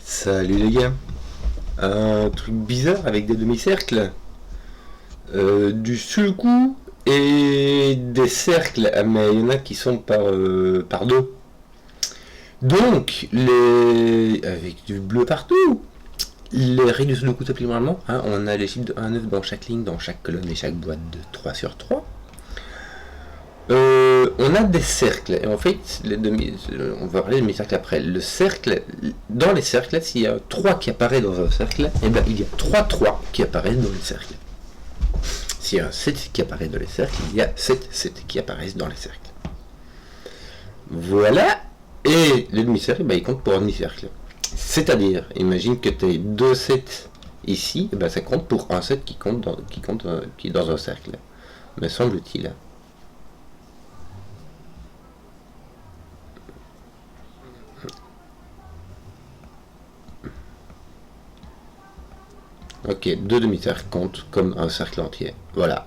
Salut les gars. Un truc bizarre avec des demi-cercles, du sulcou et des cercles, mais il y en a qui sont par deux. Donc, avec du bleu partout, les règles du sulcou s'appliquent normalement. Hein, on a les chiffres de 1 à 9 dans chaque ligne, dans chaque colonne et chaque boîte de 3 sur 3. On a des cercles, et en fait, on va parler de demi-cercle après. Le cercle, dans les cercles, s'il y a 3 qui apparaissent dans un cercle, et bien il y a 3 3 qui apparaissent dans les cercles. S'il y a un 7 qui apparaît dans les cercles, il y a 7 7 qui apparaissent dans les cercles. Voilà, et le demi-cercle, il compte pour un demi-cercle. C'est-à-dire, imagine que tu as 2 7 ici, et ben ça compte pour un 7 qui est dans un cercle, me semble-t-il. Ok, 2 demi-cercles comptent comme un cercle entier. Voilà.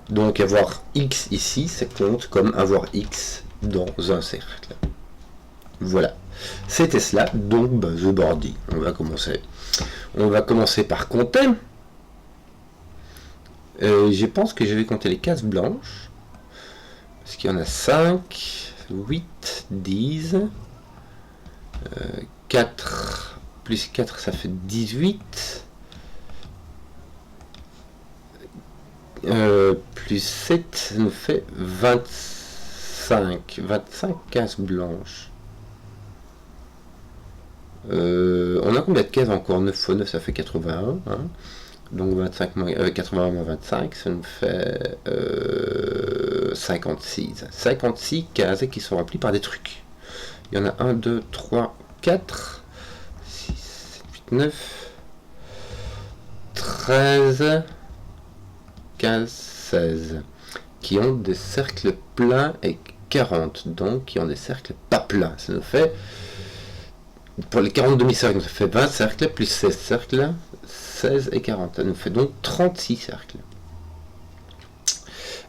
Donc avoir x ici, ça compte comme avoir x dans un cercle. Voilà. C'était cela, donc The Boardy. On va commencer. On va commencer par compter. Je pense que je vais compter les cases blanches. Parce qu'il y en a 5, 8, 10, 4, plus 4, ça fait 18. Plus 7, ça nous fait 25 cases blanches. On a combien de cases encore? 9 x 9, ça fait 81. Hein. Donc 81 moins 25, ça nous fait 56. 56 cases qui sont remplies par des trucs. Il y en a 1, 2, 3, 4, 6, 7, 8, 9, 13... 15, 16, qui ont des cercles pleins et 40, donc qui ont des cercles pas pleins. Ça nous fait, pour les 40 demi-cercles, ça fait 20 cercles, plus 16 cercles, 16 et 40. Ça nous fait donc 36 cercles.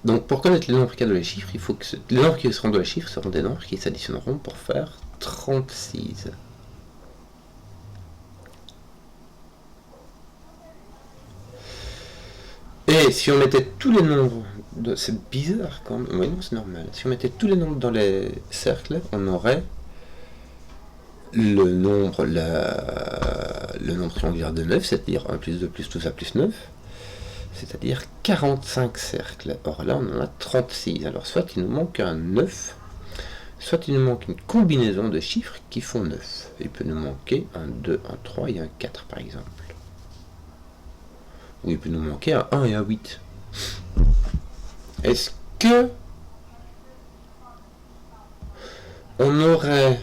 Donc pour connaître les nombres qui de les chiffres, il faut que les nombres qui seront de les chiffres seront des nombres qui s'additionneront pour faire 36. Et si on mettait tous les nombres, c'est bizarre quand même, oui non c'est normal, si on mettait tous les nombres dans les cercles, on aurait le nombre triangulaire de 9, c'est-à-dire 1 plus 2 plus tout ça plus 9, c'est-à-dire 45 cercles. Or là on en a 36, alors soit il nous manque un 9, soit il nous manque une combinaison de chiffres qui font 9. Il peut nous manquer un 2, un 3 et un 4 par exemple. Ou il peut nous manquer un 1 et un 8. Est-ce que on aurait...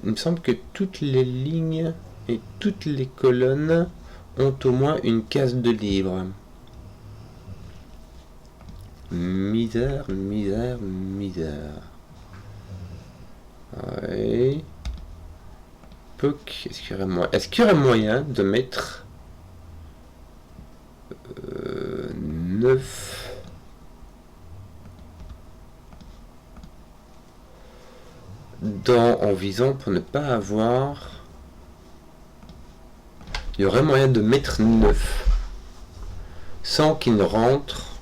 Il me semble que toutes les lignes et toutes les colonnes ont au moins une case de libre. Misère, misère, misère. Ouais. Est-ce qu'il y aurait moyen de mettre 9 en visant pour ne pas avoir... Il y aurait moyen de mettre 9 sans qu'il ne rentre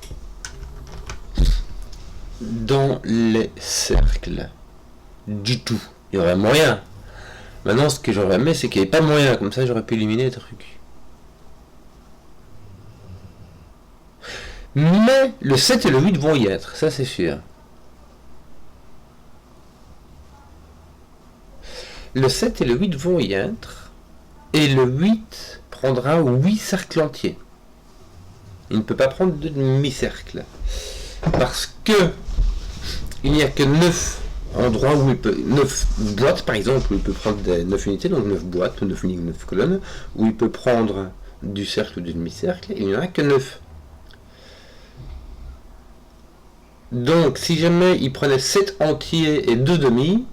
dans les cercles du tout. Il y aurait moyen. Maintenant ce que j'aurais aimé c'est qu'il n'y ait pas de moyen, comme ça j'aurais pu éliminer les trucs. Mais le 7 et le 8 vont y être, ça c'est sûr. Le 7 et le 8 vont y être, et le 8 prendra 8 cercles entiers. Il ne peut pas prendre de demi-cercle. Parce que il n'y a que 9 endroits où il peut... 9 boîtes par exemple, où il peut prendre des 9 unités, donc 9 boîtes, ou 9 lignes, 9 colonnes, où il peut prendre du cercle ou du demi-cercle, il n'y en a que 9. Donc, si jamais il prenait 7 entiers et 2 demi,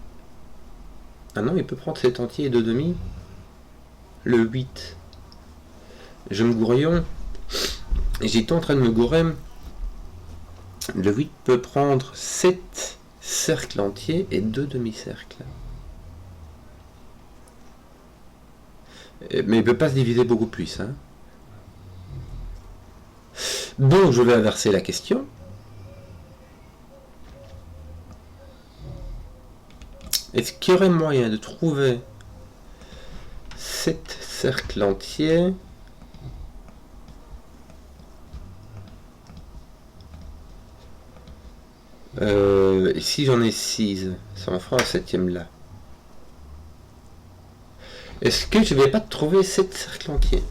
ah non, il peut prendre 7 entiers et 2 demi. Le 8. Je me gourillon. J'étais en train de me gourer. Le 8 peut prendre 7 cercles entiers et 2 demi-cercles. Mais il ne peut pas se diviser beaucoup plus. Hein. Donc je vais inverser la question. Est-ce qu'il y aurait moyen de trouver 7 cercles entiers si j'en ai 6, ça en fera un 7e là. Est-ce que je vais pas trouver 7 cercles entiers?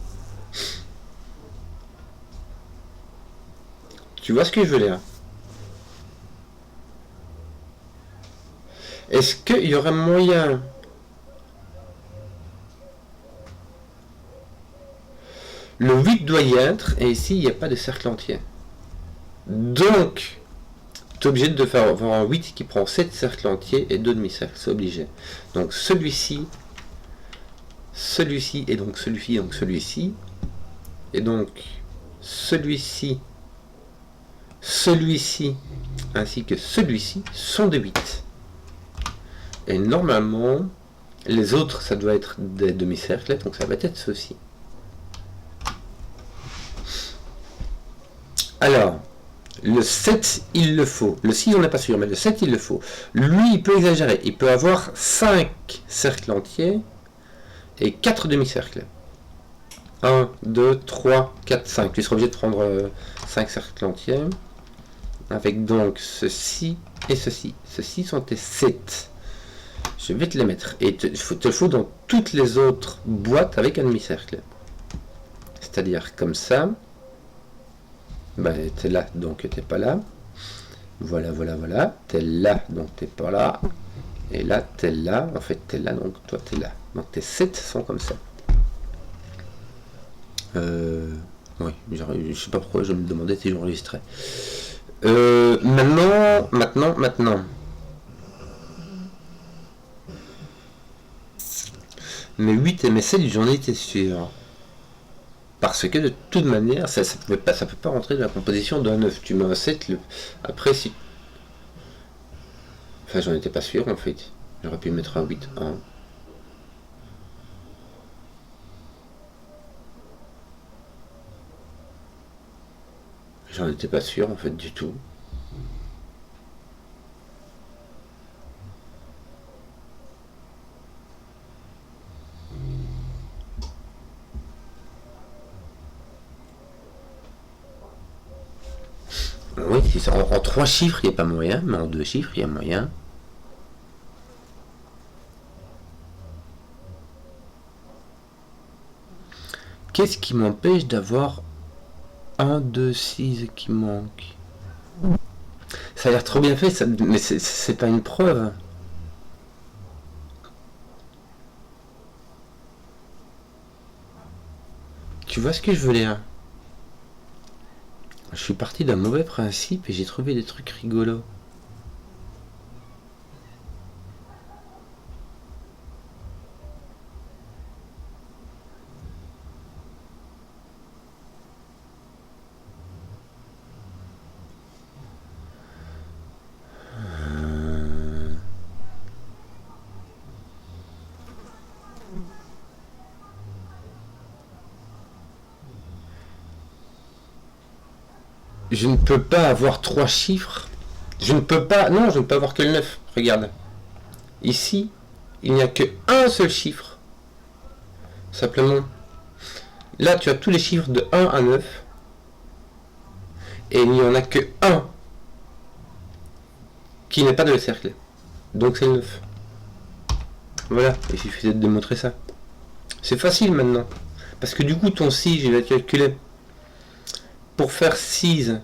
Tu vois ce que je veux dire? Est-ce qu'il y aurait moyen le 8 doit y être, et ici il n'y a pas de cercle entier. Donc, tu es obligé de faire avoir un 8 qui prend 7 cercles entiers et 2 demi-cercles, c'est obligé. Donc celui-ci, celui-ci, et donc celui-ci, donc celui-ci, et donc celui-ci, celui-ci, ainsi que celui-ci sont des 8. Et normalement, les autres, ça doit être des demi-cercles, donc ça va être ceci. Alors, le 7, il le faut. Le 6, on n'est pas sûr, mais le 7, il le faut. Lui, il peut exagérer. Il peut avoir 5 cercles entiers et 4 demi-cercles. 1, 2, 3, 4, 5. Tu seras obligé de prendre 5 cercles entiers. Avec donc ceci et ceci. Ceci sont tes 7. Je vais te les mettre. Et te le faut dans toutes les autres boîtes avec un demi-cercle. C'est-à-dire comme ça. Bah, t'es là, donc t'es pas là. Voilà, voilà, voilà. T'es là, donc t'es pas là. Et là, t'es là. En fait, t'es là, donc toi, t'es là. Donc tes 7 sont comme ça. Oui, je sais pas pourquoi je me demandais si j'enregistrais. Maintenant. Mes 8 et mes 7, j'en étais sûr. Parce que de toute manière, ça peut pas rentrer dans la composition d'un 9. Tu mets un 7, après si... Enfin, j'en étais pas sûr en fait. J'aurais pu mettre un 8, 1. J'en étais pas sûr en fait du tout. Oui, en 3 chiffres, il n'y a pas moyen, mais en 2 chiffres, il y a moyen. Qu'est-ce qui m'empêche d'avoir 1, 2, 6 qui manque? Ça a l'air trop bien fait, mais c'est pas une preuve. Tu vois ce que je veux dire? Je suis parti d'un mauvais principe et j'ai trouvé des trucs rigolos. Je ne peux pas avoir 3 chiffres. Je ne peux pas... Non, je ne peux avoir que le 9. Regarde. Ici, il n'y a que un seul chiffre. Simplement. Là, tu as tous les chiffres de 1 à 9. Et il n'y en a que un qui n'est pas dans le cercle. Donc c'est le 9. Voilà, il suffit de démontrer ça. C'est facile maintenant. Parce que du coup, ton 6, je vais calculer. Pour faire 6,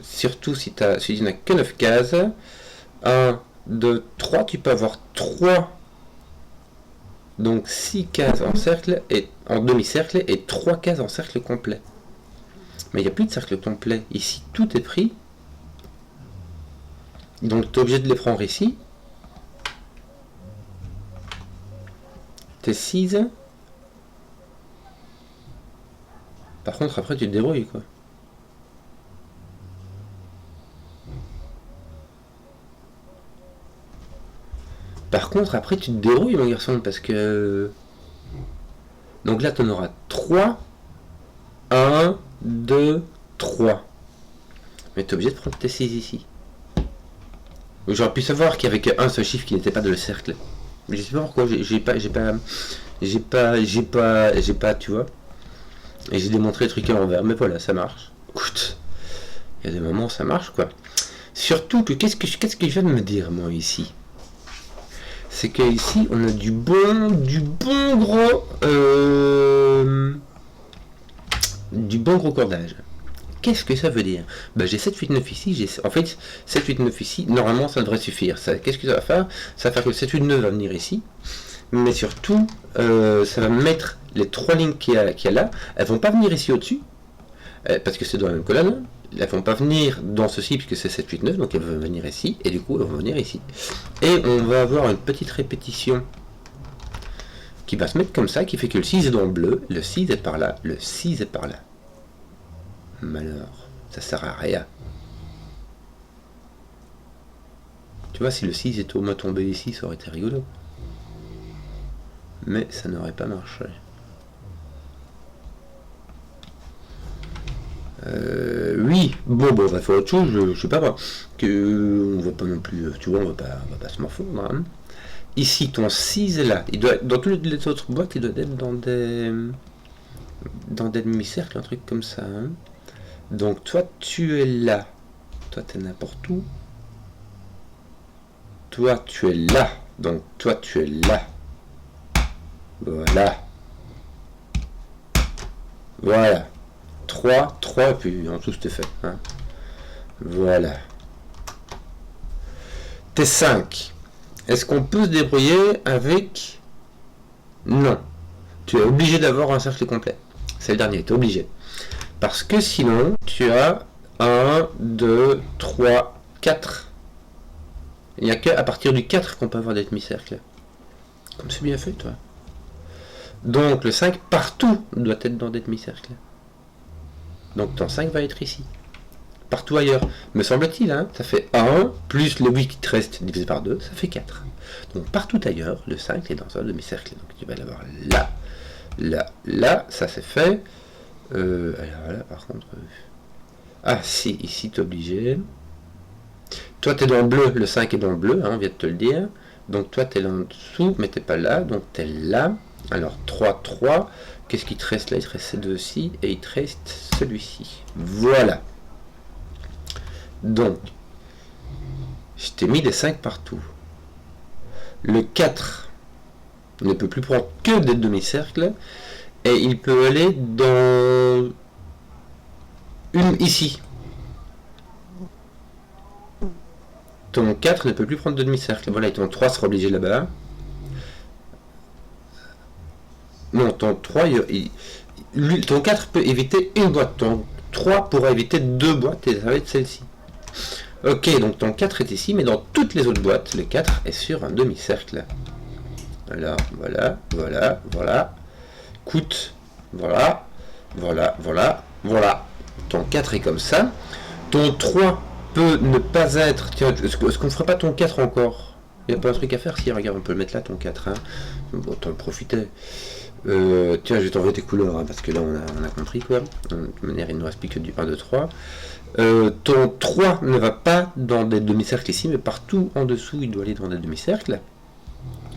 surtout si tu n'as que 9 cases, 1, 2, 3, tu peux avoir 3. Donc 6 cases en cercle et en demi-cercle et 3 cases en cercle complet. Mais il n'y a plus de cercle complet. Ici, tout est pris. Donc tu es obligé de les prendre ici. T'es 6. Par contre, après, tu te débrouilles, quoi. Par contre, après, tu te débrouilles, mon garçon, parce que... Donc là, tu en auras 3. 1, 2, 3. Mais tu es obligé de prendre tes 6 ici. J'aurais pu savoir qu'il n'y avait qu'un seul chiffre qui n'était pas dans le cercle. Mais je sais pas pourquoi, j'ai pas, tu vois. Et j'ai démontré le truc à l'envers, mais voilà, ça marche. Écoute, il y a des moments où ça marche, quoi. Surtout que, qu'est-ce que je viens de me dire, moi, ici? C'est que ici, on a du bon gros cordage. Qu'est-ce que ça veut dire? Ben, j'ai 7, 8, 9 ici. En fait, 7, 8, 9 ici, normalement, ça devrait suffire. Qu'est-ce que ça va faire? Ça va faire que 7, 8, 9 va venir ici. Mais surtout, ça va mettre les 3 lignes qu'il y a là. Elles vont pas venir ici au-dessus. Parce que c'est dans la même colonne. Elles vont pas venir dans ceci, puisque c'est 7, 8, 9. Donc elles vont venir ici. Et du coup, elles vont venir ici. Et on va avoir une petite répétition qui va se mettre comme ça, qui fait que le 6 est dans le bleu. Le 6 est par là. Le 6 est par là. Malheur, ça sert à rien. Tu vois, si le 6 est au moins tombé ici, ça aurait été rigolo. Mais ça n'aurait pas marché. Oui, bon, on va faire autre chose, je sais pas moi. On va pas non plus, tu vois, on va pas se morfondre. Hein. Ici, ton 6 est là. Il doit, dans toutes les autres boîtes, il doit être dans des demi-cercles, un truc comme ça. Hein. Donc toi tu es là. Toi tu es n'importe où. Toi tu es là. Donc toi tu es là. Voilà. Voilà. 3, et puis en tout c'était fait. Hein. Voilà. T'es 5. Est-ce qu'on peut se débrouiller avec... Non. Tu es obligé d'avoir un cercle complet. C'est le dernier, tu es obligé. Parce que sinon, tu as 1, 2, 3, 4. Il n'y a qu'à partir du 4 qu'on peut avoir des demi-cercles. Comme c'est bien fait, toi. Donc, le 5, partout, doit être dans des demi-cercles. Donc, ton 5 va être ici. Partout ailleurs. Me semble-t-il, hein, ça fait 1, plus le 8 qui te reste divisé par 2, ça fait 4. Donc, partout ailleurs, le 5 est dans un demi-cercle. Donc, tu vas l'avoir là, là, là, ça c'est fait. Alors là, par contre... Ah, si, ici, t'es obligé. Toi, t'es dans le bleu, le 5 est dans le bleu, hein, on vient de te le dire. Donc, toi, t'es là en dessous, mais t'es pas là, donc t'es là. Alors, 3, 3. Qu'est-ce qui te reste là? Il te reste ces deux-ci, et il te reste celui-ci. Voilà. Donc, je t'ai mis des 5 partout. Le 4 ne peut plus prendre que des demi-cercles. Et il peut aller dans une ici. Ton 4 ne peut plus prendre de demi-cercle. Voilà, et ton 3 sera obligé là-bas. Non, ton 3, ton 4 peut éviter une boîte. Ton 3 pourra éviter 2 boîtes et ça va être celle-ci. Ok, donc ton 4 est ici, mais dans toutes les autres boîtes, le 4 est sur un demi-cercle. Alors, voilà, voilà, voilà. Écoute, voilà, voilà, voilà, voilà. Ton 4 est comme ça. Ton 3 peut ne pas être... Tiens, est-ce qu'on ne ferait pas ton 4 encore? Il n'y a pas un truc à faire? Si, regarde, on peut le mettre là, ton 4. Hein. Bon, t'en profiter. Tiens, je vais t'envoyer tes couleurs, hein, parce que là, on a compris, quoi. De toute manière, il ne nous reste plus que du 1, 2, 3. Ton 3 ne va pas dans des demi-cercles ici, mais partout en dessous, il doit aller dans des demi-cercles.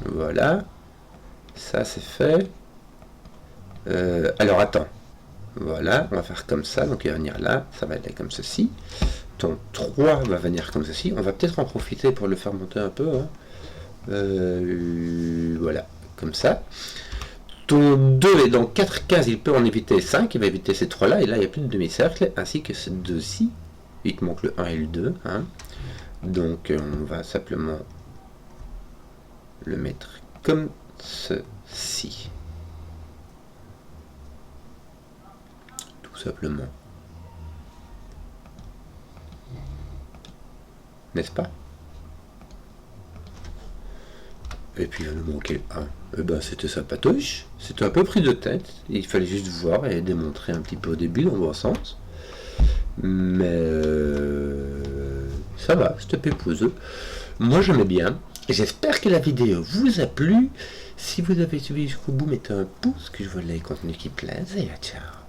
Voilà. Ça, c'est fait. Alors attends, voilà, on va faire comme ça, donc il va venir là, ça va aller comme ceci. Ton 3 va venir comme ceci, on va peut-être en profiter pour le faire monter un peu. Hein. Voilà, comme ça. Ton 2 est dans 4 cases, il peut en éviter 5, il va éviter ces 3 là, et là il n'y a plus de demi-cercle, ainsi que ces 2-ci. Il te manque le 1 et le 2. Hein. Donc on va simplement le mettre comme ceci. Simplement. N'est-ce pas? Et puis il va nous manquer le 1. Et ben c'était sympatoche. C'était un peu pris de tête. Il fallait juste voir et démontrer un petit peu au début dans le bon sens. Mais ça va, c'était pépouseux. Moi j'aimais bien. J'espère que la vidéo vous a plu. Si vous avez suivi jusqu'au bout, mettez un pouce, que je vois les contenus qui plaisent, et ciao.